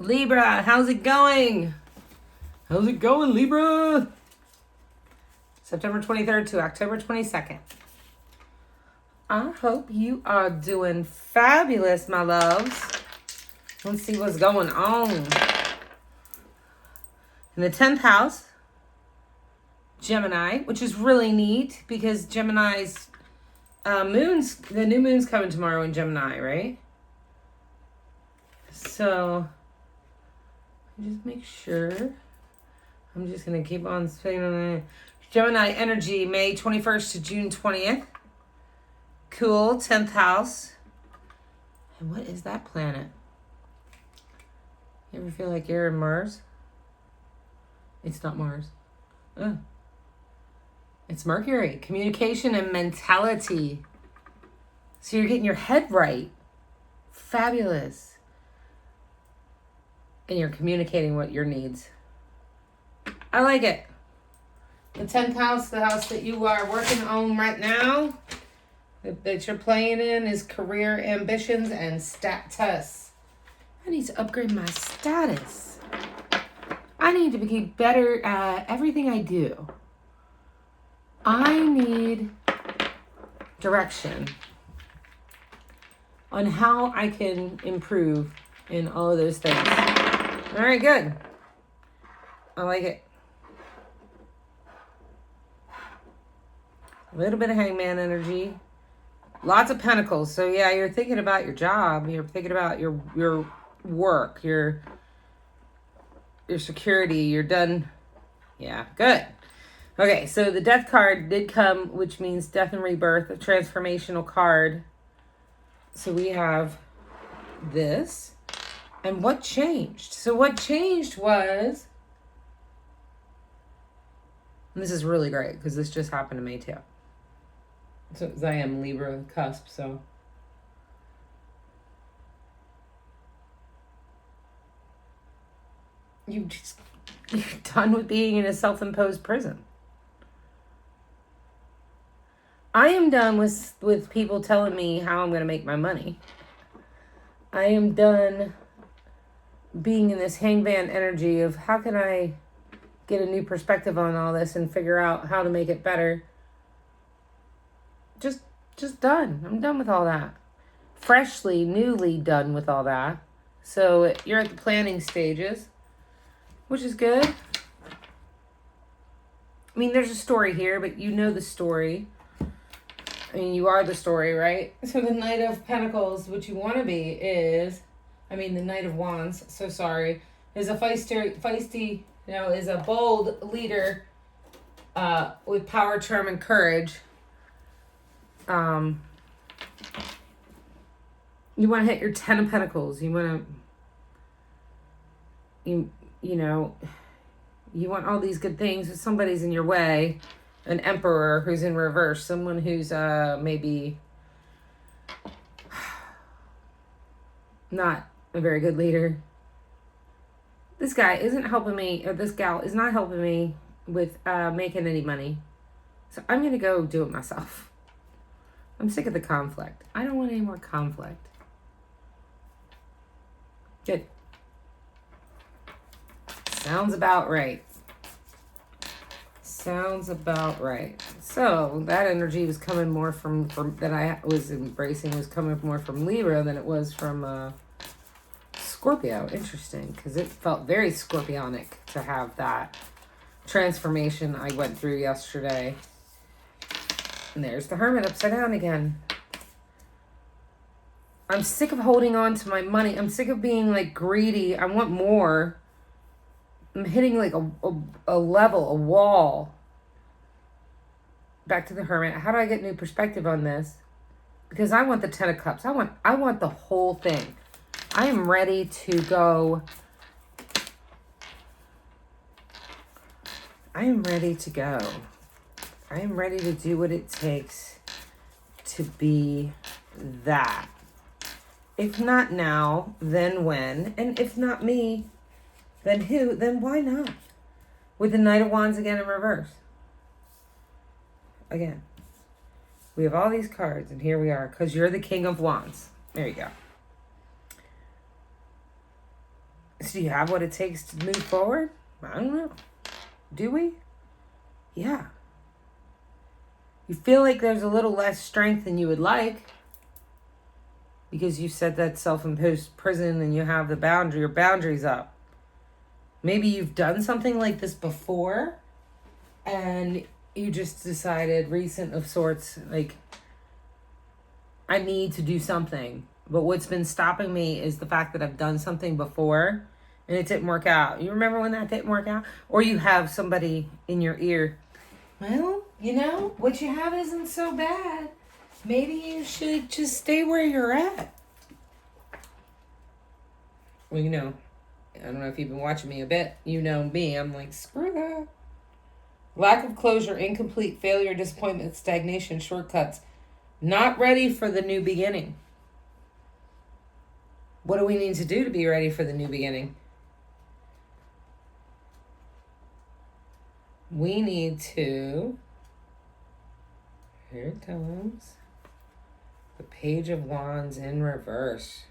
Libra, how's it going? How's it going, Libra? September 23rd to October 22nd. I hope you are doing fabulous, my loves. Let's see what's going on. In the 10th house, Gemini, which is really neat because Gemini's the new moon's coming tomorrow in Gemini, right? So, just make sure. I'm just going to keep on spinning on it. Gemini energy, May 21st to June 20th. Cool, 10th house. And what is that planet? You ever feel like you're in Mars? It's not Mars. It's Mercury. Communication and mentality. So you're getting your head right. Fabulous. And you're communicating what your needs. I like it. The 10th house, the house that you are working on right now, that you're playing in, is career ambitions and status. I need to upgrade my status. I need to be better at everything I do. I need direction on how I can improve in all of those things. All right, good. I like it. A little bit of hangman energy. Lots of pentacles. So yeah, you're thinking about your job. You're thinking about your work, your security. You're done. Yeah, good. Okay, so the death card did come, which means death and rebirth, a transformational card. So we have this. And what changed? So what changed was, and this is really great because this just happened to me too. So I am Libra cusp, so. You're done with being in a self-imposed prison. I am done with people telling me how I'm going to make my money. I am done being in this hangman energy of how can I get a new perspective on all this and figure out how to make it better. Just done. I'm done with all that. Newly done with all that. So you're at the planning stages, which is good. I mean, there's a story here, but you know the story. I mean, you are the story, right? So the Knight of Pentacles, what you want to be is, the Knight of Wands, so sorry, is a feisty, is a bold leader with power, charm, and courage. You want to hit your 10 of Pentacles. You want to, you want all these good things, but somebody's in your way. An Emperor who's in reverse. Someone who's maybe not a very good leader. This guy isn't helping me, or this gal is not helping me with making any money. So I'm going to go do it myself. I'm sick of the conflict. I don't want any more conflict. Good. Sounds about right. Sounds about right. So that energy was coming more from that I was embracing was coming more from Libra than it was from Scorpio. Interesting, because it felt very Scorpionic to have that transformation I went through yesterday. And there's the Hermit upside down again. I'm sick of holding on to my money. I'm sick of being like greedy. I want more. I'm hitting like a level, a wall. Back to the Hermit. How do I get new perspective on this? Because I want the 10 of Cups. I want the whole thing. I am ready to go. I am ready to go. I am ready to do what it takes to be that. If not now, then when? And if not me, then who? Then why not? With the Knight of Wands again in reverse. Again. We have all these cards, and here we are, because you're the King of Wands. There you go. do you have what it takes to move forward? I don't know. Do we? Yeah. You feel like there's a little less strength than you would like because you set that self-imposed prison and you have your boundaries up. Maybe you've done something like this before and you just decided recent of sorts, like, I need to do something. But what's been stopping me is the fact that I've done something before and it didn't work out. You remember when that didn't work out? Or you have somebody in your ear, well, what you have isn't so bad. Maybe you should just stay where you're at. Well, I don't know if you've been watching me a bit. You know me. I'm like, screw that. Lack of closure, incomplete, failure, disappointment, stagnation, shortcuts. Not ready for the new beginning. What do we need to do to be ready for the new beginning? We need to, here it comes, the Page of Wands in reverse.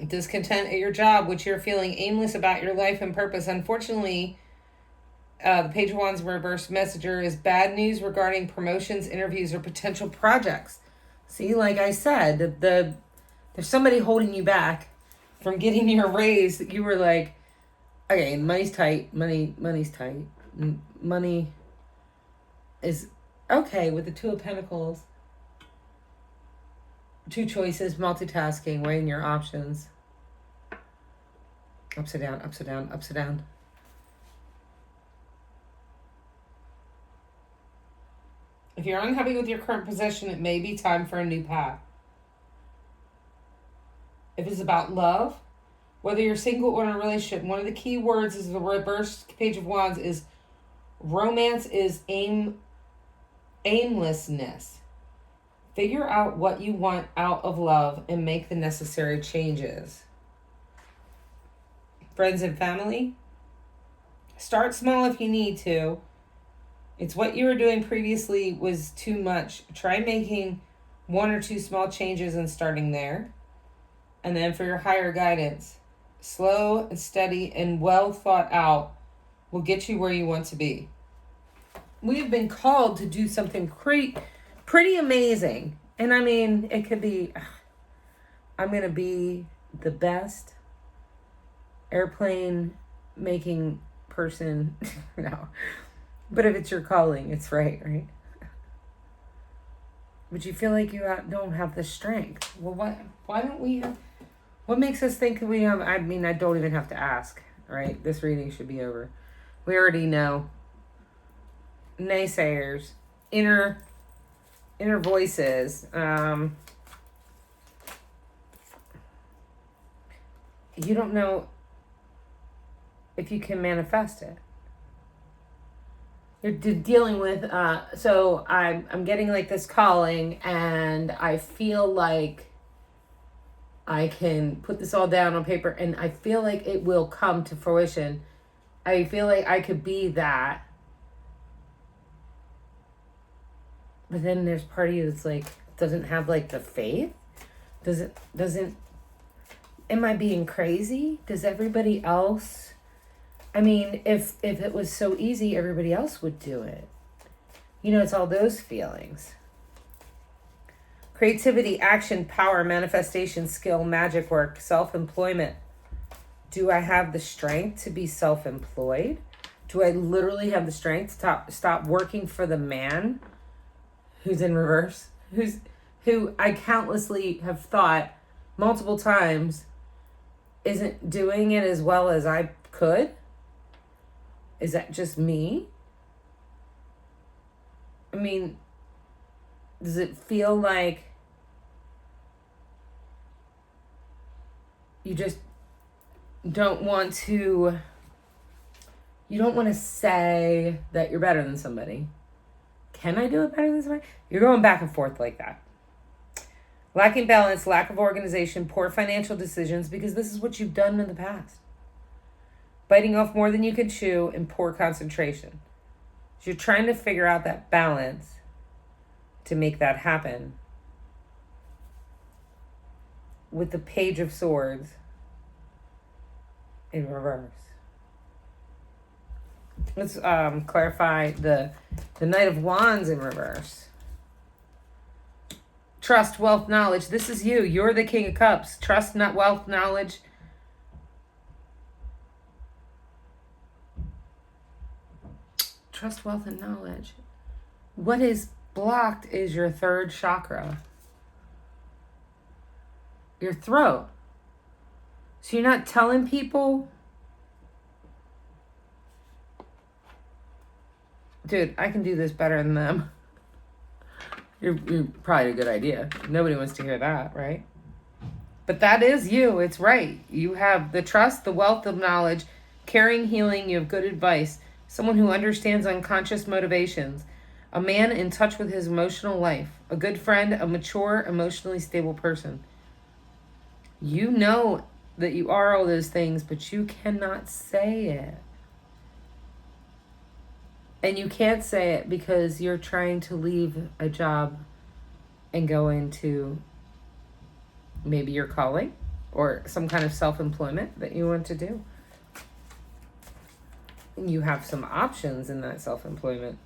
Discontent at your job, which you're feeling aimless about your life and purpose. Unfortunately, the Page of Wands in reverse messenger is bad news regarding promotions, interviews, or potential projects. See, like I said, there's somebody holding you back from getting your raise that you were like, okay, money's tight. Money's tight. Money is okay with the Two of Pentacles. Two choices, multitasking, weighing your options. Upside down, upside down, upside down. If you're unhappy with your current position, it may be time for a new path. If it's about love, whether you're single or in a relationship, one of the key words is the reverse Page of Wands is romance is aimlessness. Figure out what you want out of love and make the necessary changes. Friends and family, start small if you need to. It's what you were doing previously was too much. Try making 1 or 2 small changes and starting there. And then for your higher guidance, slow and steady and well thought out will get you where you want to be. We have been called to do something pretty amazing. And I mean, it could be, I'm going to be the best airplane making person. No. But if it's your calling, it's right? But you feel like you don't have the strength. Well, why don't we have, what makes us think we have, I mean, I don't even have to ask, right? This reading should be over. We already know. Naysayers, inner voices, you don't know if you can manifest it. You're dealing with, so I'm getting like this calling and I feel like I can put this all down on paper and I feel like it will come to fruition. I feel like I could be that. But then there's part of you that's like, doesn't have like the faith. Doesn't, am I being crazy? Does everybody else, I mean, if it was so easy, everybody else would do it. It's all those feelings. Creativity, action, power, manifestation, skill, magic work, self-employment. Do I have the strength to be self-employed? Do I literally have the strength to stop working for the man who's in reverse? Who I countlessly have thought multiple times isn't doing it as well as I could? Is that just me? I mean, does it feel like you just don't want to say that you're better than somebody? Can I do it better than somebody? You're going back and forth like that. Lacking balance, lack of organization, poor financial decisions, because this is what you've done in the past. Biting off more than you can chew, and poor concentration. So you're trying to figure out that balance to make that happen. with the Page of Swords in reverse. Let's clarify the Knight of Wands in reverse. Trust, wealth, knowledge. This is you. You're the King of Cups. Trust, not wealth, knowledge. Trust, wealth, and knowledge. What is blocked is your third chakra. Your throat. So you're not telling people. Dude, I can do this better than them. You're probably a good idea. Nobody wants to hear that, right? But that is you. It's right. You have the trust, the wealth of knowledge, caring, healing. You have good advice. Someone who understands unconscious motivations. A man in touch with his emotional life. A good friend, a mature, emotionally stable person. You know that you are all those things, but you cannot say it. And you can't say it because you're trying to leave a job and go into maybe your calling or some kind of self-employment that you want to do. And you have some options in that self-employment.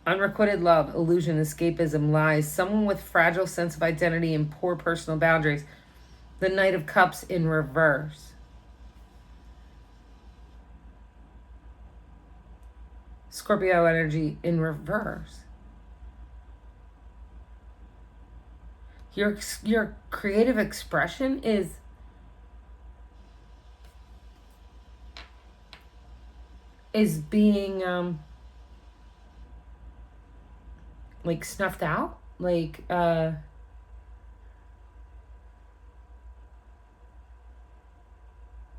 Unrequited love, illusion, escapism, lies, someone with fragile sense of identity and poor personal boundaries. The Knight of Cups in reverse. Scorpio energy in reverse. Your creative expression is being like snuffed out, like they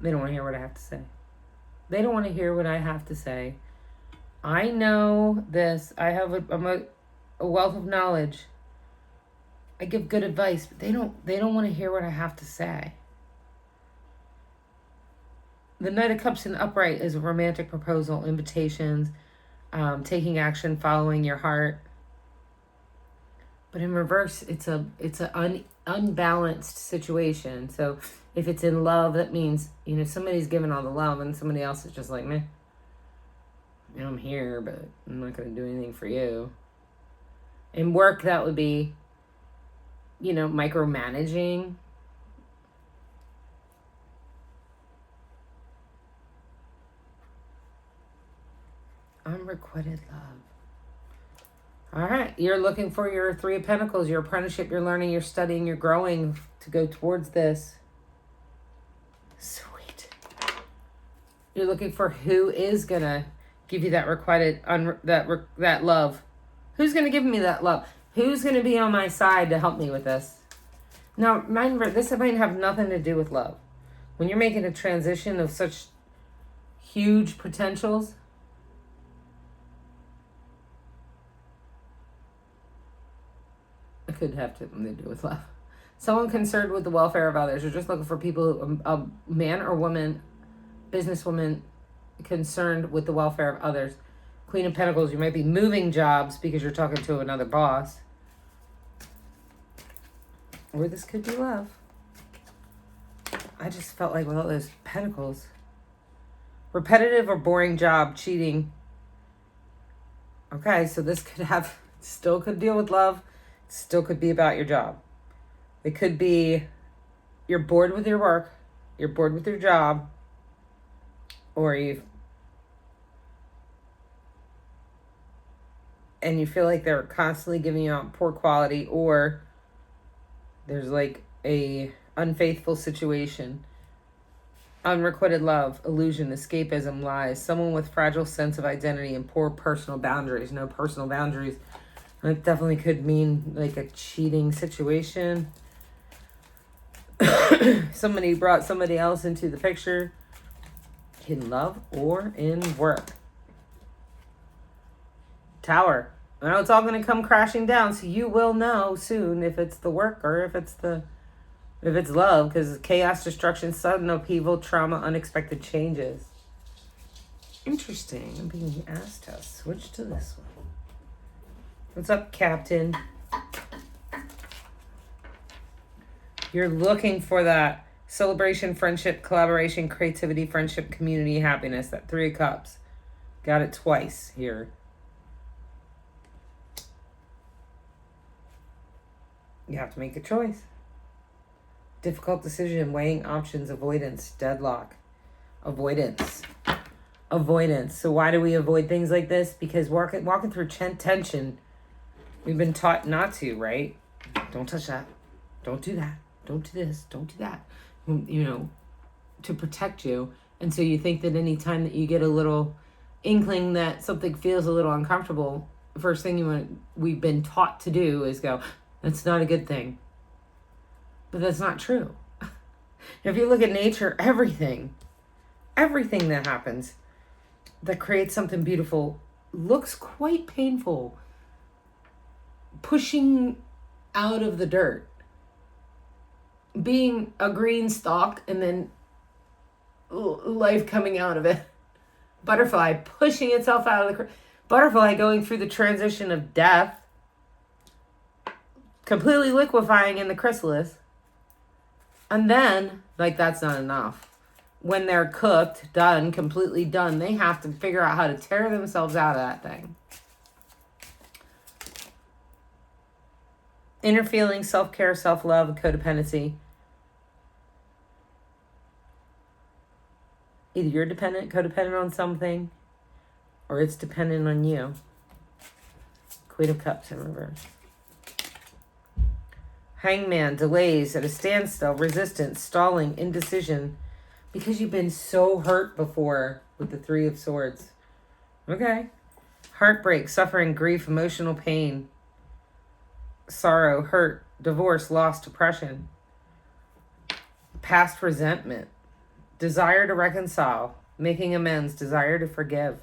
don't want to hear what I have to say. They don't want to hear what I have to say. I know this. I have a wealth of knowledge. I give good advice, but they don't want to hear what I have to say. The Knight of Cups in upright is a romantic proposal, invitations, taking action, following your heart. But in reverse, it's an unbalanced situation. So if it's in love, that means, somebody's giving all the love and somebody else is just like, meh. I'm here, but I'm not going to do anything for you. In work, that would be, micromanaging. Unrequited love. All right. You're looking for your Three of Pentacles, your apprenticeship, you're learning, you're studying, you're growing to go towards this. Sweet. You're looking for who is going to give you that requited, that love. Who's going to give me that love? Who's going to be on my side to help me with this? Now, remember, this might have nothing to do with love. When you're making a transition of such huge potentials, it could have something to do with love. Someone concerned with the welfare of others. You're just looking for people, a man or woman, businesswoman, concerned with the welfare of others. Queen of Pentacles, you might be moving jobs because you're talking to another boss. Or this could be love. I just felt like with all those pentacles. Repetitive or boring job, cheating. Okay, so this still could deal with love. Still could be about your job. It could be you're bored with your work. You're bored with your job. Or you feel like they're constantly giving you out poor quality, or there's like a unfaithful situation. Unrequited love, illusion, escapism, lies, someone with fragile sense of identity and poor personal boundaries. No personal boundaries. That definitely could mean like a cheating situation. Somebody brought somebody else into the picture. In love or in work. Tower. I know it's all going to come crashing down, so you will know soon if it's the work or if it's love, because chaos, destruction, sudden upheaval, trauma, unexpected changes. Interesting. I'm being asked to switch to this one. What's up, Captain? You're looking for that celebration, friendship, collaboration, creativity, friendship, community, happiness. That 3 of Cups. Got it twice here. You have to make a choice. Difficult decision, weighing options, avoidance, deadlock. Avoidance. So why do we avoid things like this? Because walking through tension, we've been taught not to, right? Don't touch that. Don't do that. Don't do this. Don't do that. You know, to protect you. And so you think that any time that you get a little inkling that something feels a little uncomfortable, the first thing we've been taught to do is go, that's not a good thing. But that's not true. If you look at nature, everything that happens that creates something beautiful looks quite painful. Pushing out of the dirt, being a green stalk and then life coming out of it. Butterfly pushing itself out of the butterfly going through the transition of death, completely liquefying in the chrysalis. And then, like, that's not enough. When they're cooked, done, completely done, they have to figure out how to tear themselves out of that thing. Inner feeling, self-care, self-love, and codependency. Either you're codependent on something, or it's dependent on you. Queen of Cups in reverse. Hangman, delays, at a standstill, resistance, stalling, indecision. Because you've been so hurt before with the 3 of Swords. Okay. Heartbreak, suffering, grief, emotional pain. Sorrow, hurt, divorce, loss, depression. Past resentment. Desire to reconcile, making amends, desire to forgive.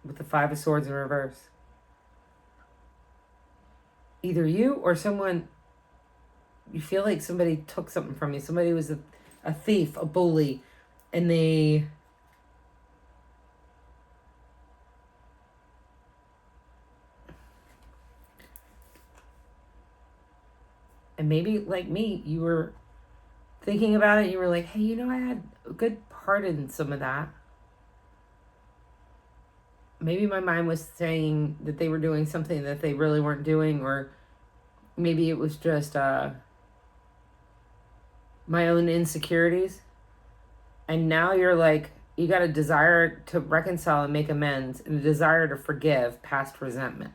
With the 5 of Swords in reverse. Either you or someone, you feel like somebody took something from you. Somebody was a thief, a bully, and they and maybe like me, you were thinking about it, you were like, hey, you know, I had a good part in some of that. Maybe my mind was saying that they were doing something that they really weren't doing, or maybe it was just my own insecurities. And now you're like, you got a desire to reconcile and make amends, and a desire to forgive past resentment.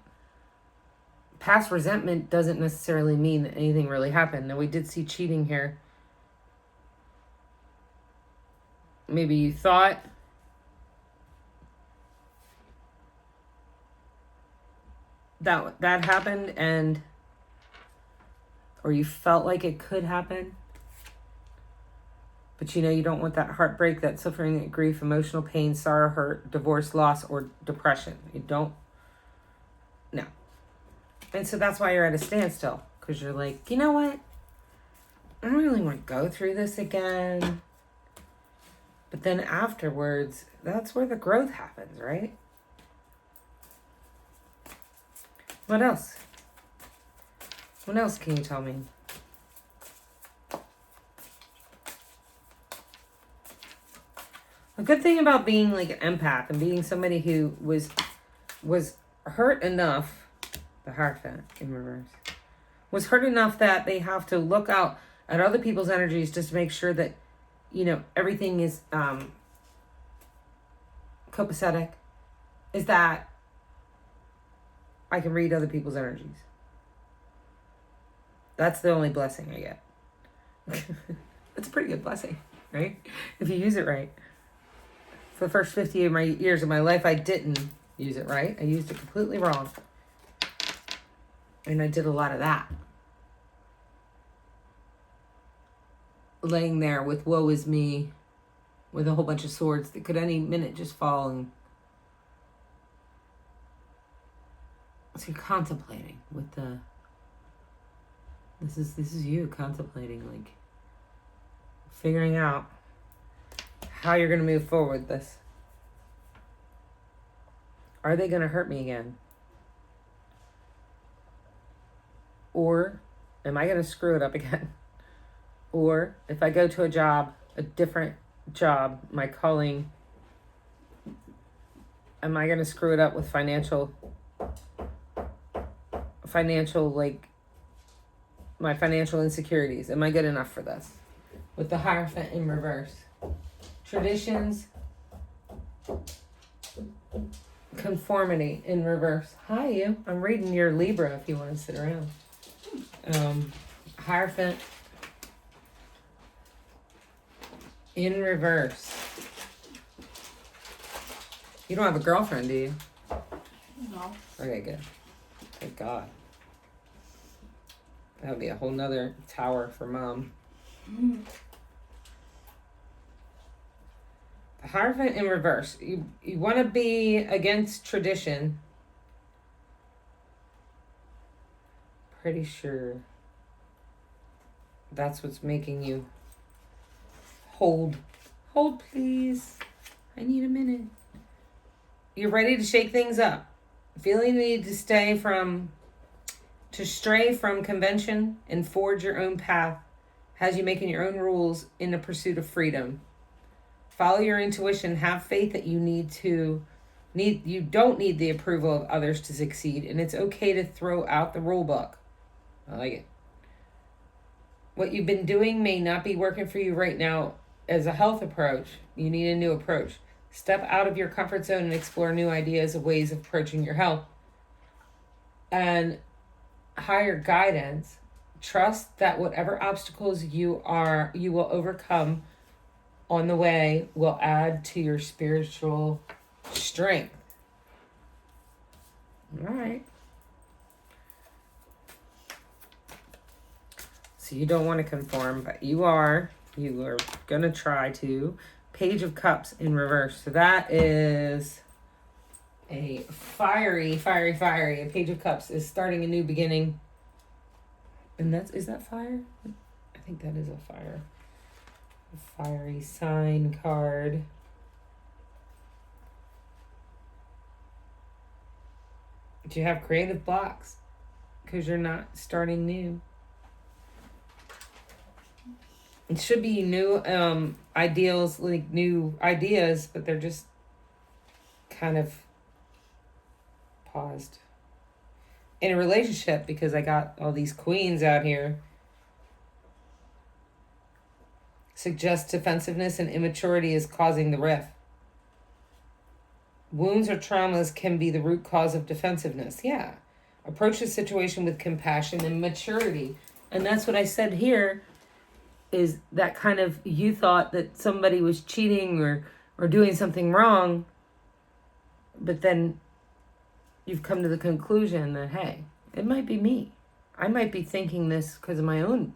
Past resentment doesn't necessarily mean that anything really happened. Now, we did see cheating here. Maybe you thought that happened, and or you felt like it could happen. But you know, you don't want that heartbreak, that suffering, that grief, emotional pain, sorrow, hurt, divorce, loss, or depression. You don't. No. And so that's why you're at a standstill. Because you're like, you know what? I don't really want to go through this again. But then afterwards, that's where the growth happens, right? What else? What else can you tell me? A good thing about being like an empath and being somebody who was hurt enough, the Hierophant in reverse, was hurt enough that they have to look out at other people's energies just to make sure that, you know, everything is copacetic, is that I can read other people's energies. That's the only blessing I get. That's a pretty good blessing, right? If you use it right. For the first 50 of my years of my life, I didn't use it right. I used it completely wrong. And I did a lot of that. Laying there with woe is me, with a whole bunch of swords that could any minute just fall. And so you're contemplating with the, this is you contemplating, like figuring out how you're going to move forward with this. Are they going to hurt me again? Or am I going to screw it up again? Or if I go to a job, a different job, my calling, am I going to screw it up with financial, like, my financial insecurities? Am I good enough for this? With the Hierophant in reverse. Traditions, conformity in reverse. Hi, you. I'm reading your Libra if you want to sit around. Hierophant in reverse. You don't have a girlfriend, do you? No. Okay, good. Thank God. That would be a whole nother tower for Mom. The Hierophant in reverse. You want to be against tradition. Pretty sure that's what's making you hold. Hold, please. I need a minute. You're ready to shake things up. Feeling the need to stray from convention and forge your own path has you making your own rules in the pursuit of freedom. Follow your intuition. Have faith that you don't need the approval of others to succeed, and it's okay to throw out the rule book. I like it. What you've been doing may not be working for you right now as a health approach. You need a new approach. Step out of your comfort zone and explore new ideas of ways of approaching your health. And higher guidance. Trust that whatever obstacles you will overcome on the way will add to your spiritual strength. All right. So you don't want to conform, but you are going to try to. Page of Cups in reverse. So that is a fiery. A Page of Cups is starting a new beginning. And is that fire? I think that is a fire. A fiery sign card. Do you have creative blocks? Because you're not starting new. It should be new ideals, like new ideas, but they're just kind of paused. In a relationship, because I got all these queens out here, suggests defensiveness and immaturity is causing the rift. Wounds or traumas can be the root cause of defensiveness. Yeah. Approach the situation with compassion and maturity. And that's what I said here. Is that kind of, you thought that somebody was cheating or doing something wrong, but then you've come to the conclusion that, hey, it might be me. I might be thinking this because of my own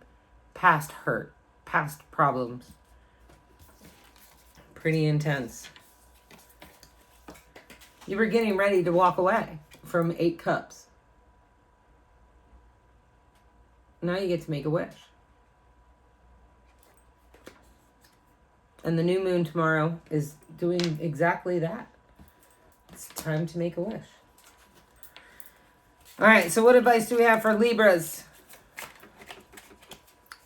past hurt, past problems. Pretty intense. You were getting ready to walk away from 8 cups. Now you get to make a wish. And the new moon tomorrow is doing exactly that. It's time to make a wish. All right, so what advice do we have for Libras?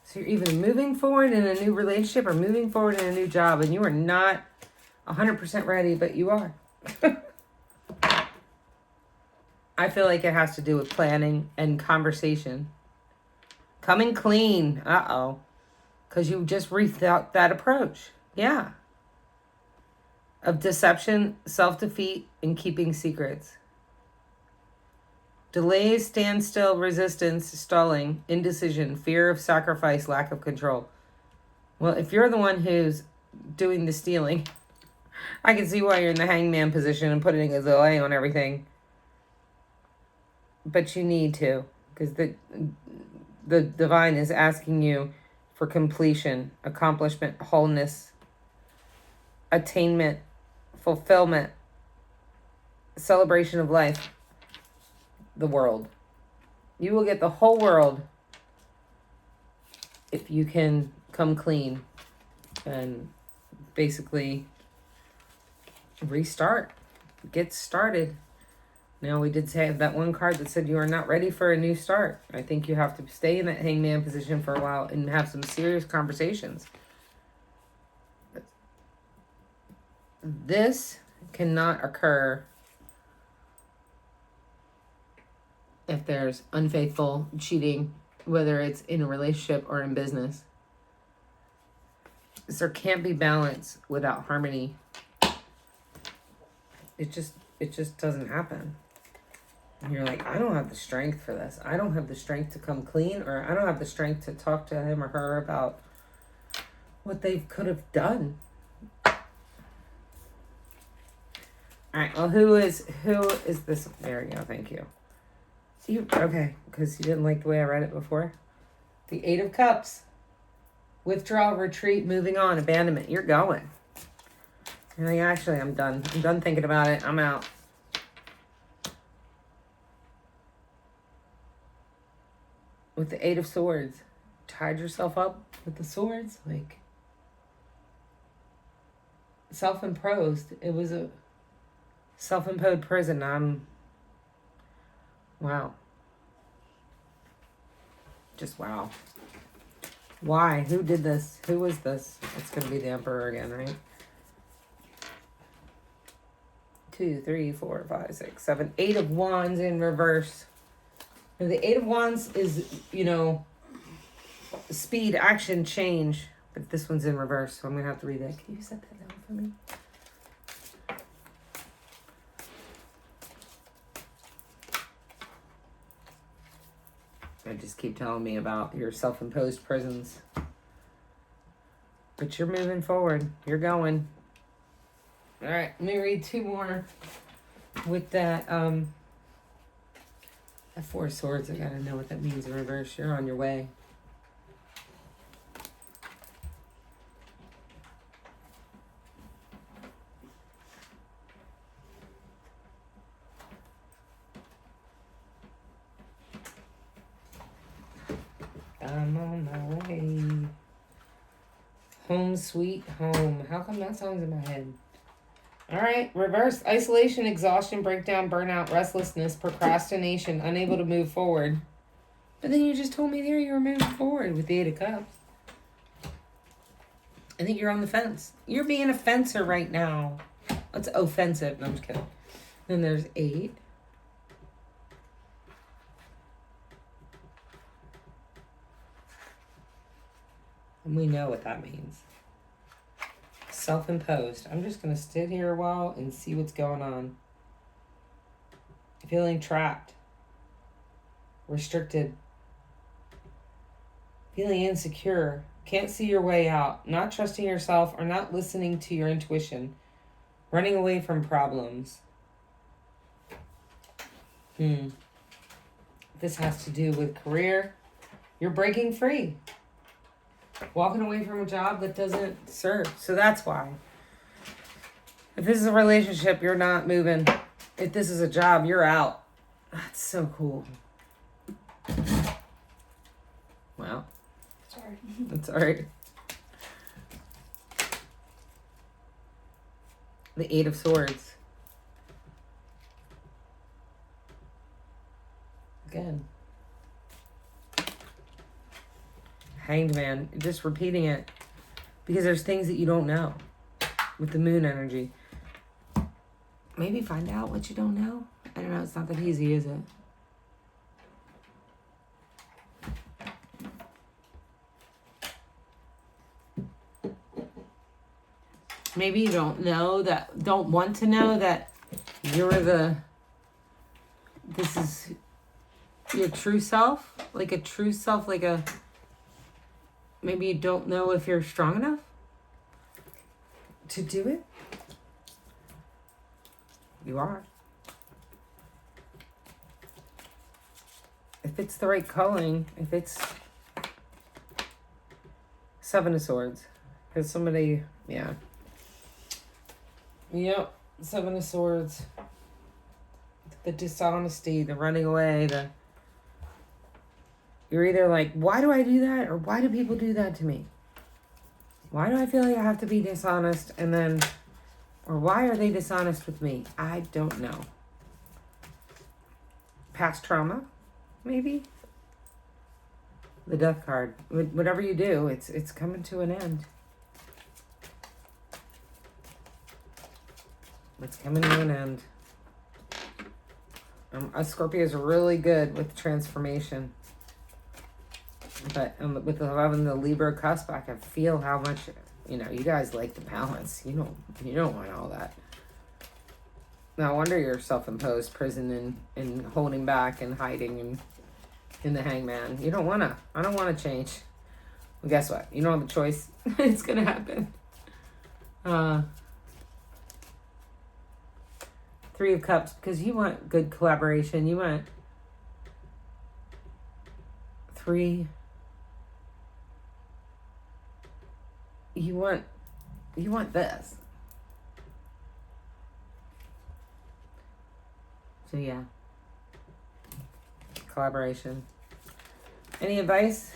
So you're either moving forward in a new relationship or moving forward in a new job, and you are not 100% ready, but you are. I feel like it has to do with planning and conversation. Coming clean. Uh-oh. Because you just rethought that approach. Yeah. Of deception, self-defeat, and keeping secrets. Delays, standstill, resistance, stalling, indecision, fear of sacrifice, lack of control. Well, if you're the one who's doing the stealing, I can see why you're in the hangman position and putting a delay on everything. But you need to, because the divine is asking you for completion, accomplishment, wholeness, attainment, fulfillment, celebration of life, the world. You will get the whole world if you can come clean and basically restart, get started. Now, we did say that one card that said you are not ready for a new start. I think you have to stay in that hangman position for a while and have some serious conversations. This cannot occur if there's unfaithful cheating, whether it's in a relationship or in business. There can't be balance without harmony. It just doesn't happen. And you're like, I don't have the strength for this. I don't have the strength to come clean, or I don't have the strength to talk to him or her about what they could have done. All right, well, who is this? There we go, thank you. Okay, because you didn't like the way I read it before. The 8 of Cups. Withdrawal, retreat, moving on, abandonment. You're going. You're like, actually, I'm done. I'm done thinking about it. I'm out. With the 8 of Swords. Tied yourself up with the swords. Like, self-imposed. It was a self-imposed prison. Wow. Just wow. Why? Who did this? Who was this? It's going to be the Emperor again, right? 2, 3, 4, 5, 6, 7. 8 of Wands in reverse. Now, the 8 of Wands is, speed, action, change. But this one's in reverse, so I'm going to have to read that. Can you set that down for me? I just keep telling me about your self-imposed prisons. But you're moving forward. You're going. All right, let me read 2 more with that 4 of Swords. I gotta know what that means in reverse. You're on your way. I'm on my way. Home sweet home. How come that song's in my head? All right, reverse. Isolation, exhaustion, breakdown, burnout, restlessness, procrastination, unable to move forward. But then you just told me there you were moving forward with the 8 of Cups. I think you're on the fence. You're being a fencer right now. That's offensive. No, I'm just kidding. Then there's 8. And we know what that means. Self-imposed. I'm just going to sit here a while and see what's going on. Feeling trapped. Restricted. Feeling insecure. Can't see your way out. Not trusting yourself or not listening to your intuition. Running away from problems. This has to do with career. You're breaking free. Walking away from a job that doesn't serve. So that's why. If this is a relationship, you're not moving. If this is a job, you're out. That's so cool. Wow. Sorry. That's all right. The 8 of Swords. Again. Hanged Man. Just repeating it. Because there's things that you don't know. With the moon energy. Maybe find out what you don't know. I don't know. It's not that easy, is it? Maybe you don't know that, don't want to know that this is your true self. Like a true self, maybe you don't know if you're strong enough to do it. You are. If it's the right calling, if it's 7 of Swords. Because somebody, yeah. Yep, 7 of Swords. The dishonesty, the running away, you're either like, why do I do that? Or why do people do that to me? Why do I feel like I have to be dishonest? Or why are they dishonest with me? I don't know. past trauma, maybe. The Death card. Whatever you do, it's coming to an end. It's coming to an end. Scorpios are really good with transformation. But with having the Libra cusp, I can feel how much, you guys like the balance. You don't want all that. No wonder you're self-imposed prison and holding back and hiding and in the Hangman. You don't want to. I don't want to change. Well, guess what? You don't have a choice. It's going to happen. Three of Cups, because you want good collaboration. You want three. You want this. So yeah. Collaboration. Any advice?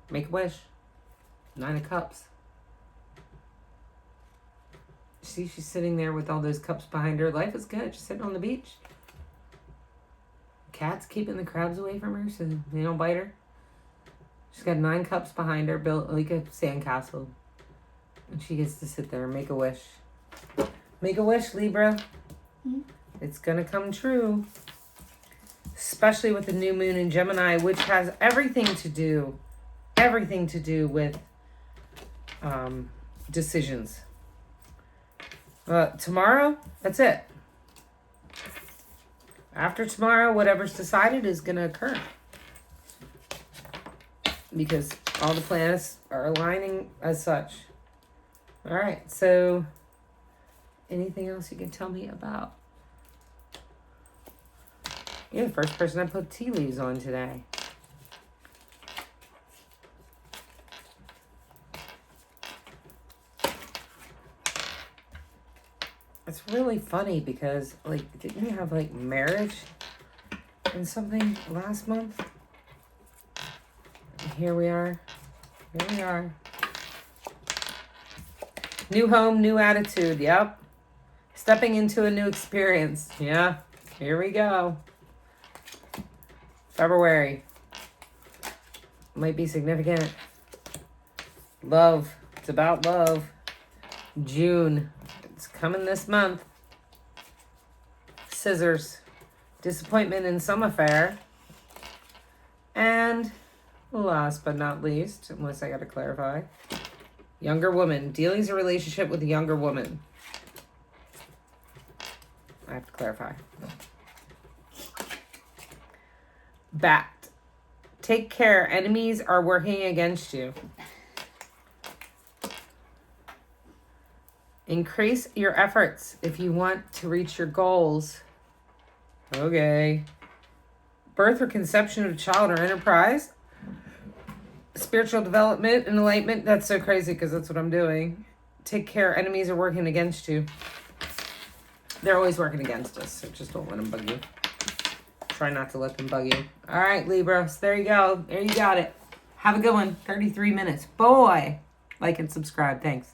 Make a wish. 9 of Cups. See, she's sitting there with all those cups behind her. Life is good. She's sitting on the beach. Cat's keeping the crabs away from her so they don't bite her. She's got 9 cups behind her, built like a sandcastle. And she gets to sit there and make a wish. Make a wish, Libra. Mm-hmm. It's going to come true. Especially with the new moon in Gemini, which has everything to do with decisions. Tomorrow, that's it. After tomorrow, whatever's decided is going to occur. Because all the planets are aligning as such. All right, so anything else you can tell me about? You're the first person I put tea leaves on today. It's really funny because, like, didn't you have, like, marriage and something last month? Here we are. Here we are. New home, new attitude. Yep. Stepping into a new experience. Yeah. Here we go. February. Might be significant. Love. It's about love. June. It's coming this month. Scissors. Disappointment in some affair. And last but not least, unless I got to clarify, younger woman. Dealing's a relationship with a younger woman. I have to clarify. Bat. Take care. Enemies are working against you. Increase your efforts if you want to reach your goals. Okay. Birth or conception of a child or enterprise. Spiritual development and enlightenment. That's so crazy because that's what I'm doing. Take care. Enemies are working against you. They're always working against us, so just don't let them bug you. Try not to let them bug you. All right, Libra. So there you go. There you got it. Have a good one. 33 minutes. Boy. Like and subscribe. Thanks.